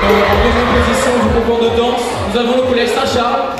En deuxième position du concours de danse, nous avons le collège Saint-Charles.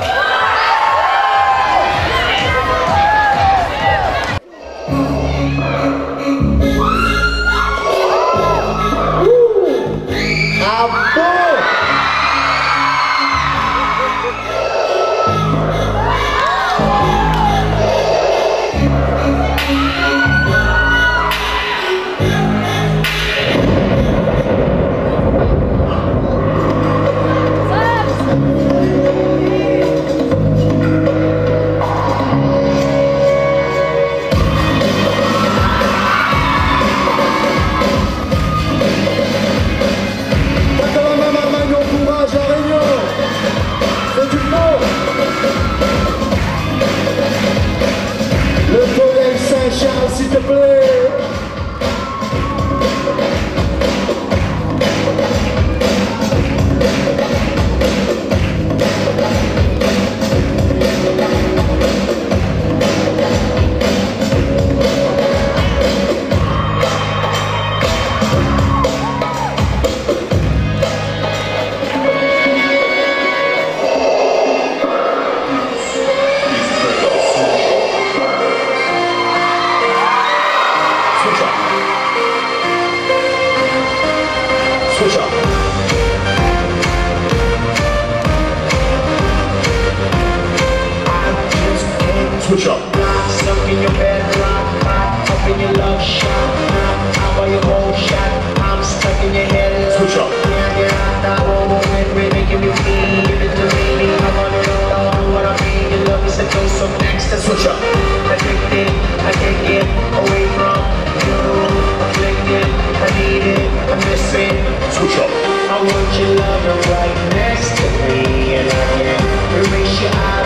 S'il te plaît. Switch up. Switch up. Stuck in your bed, up in your love shot. How about your whole shot? I'm stuck in your head. Switch up. I won't making me feel. Give it to me. I want it all. What I mean, your love is a dose of next. Switch up. Addicted, I can't get away from you. Afflicted, I need it, I miss it. Switch up. I want your love right next to me, and I can't erase your eyes.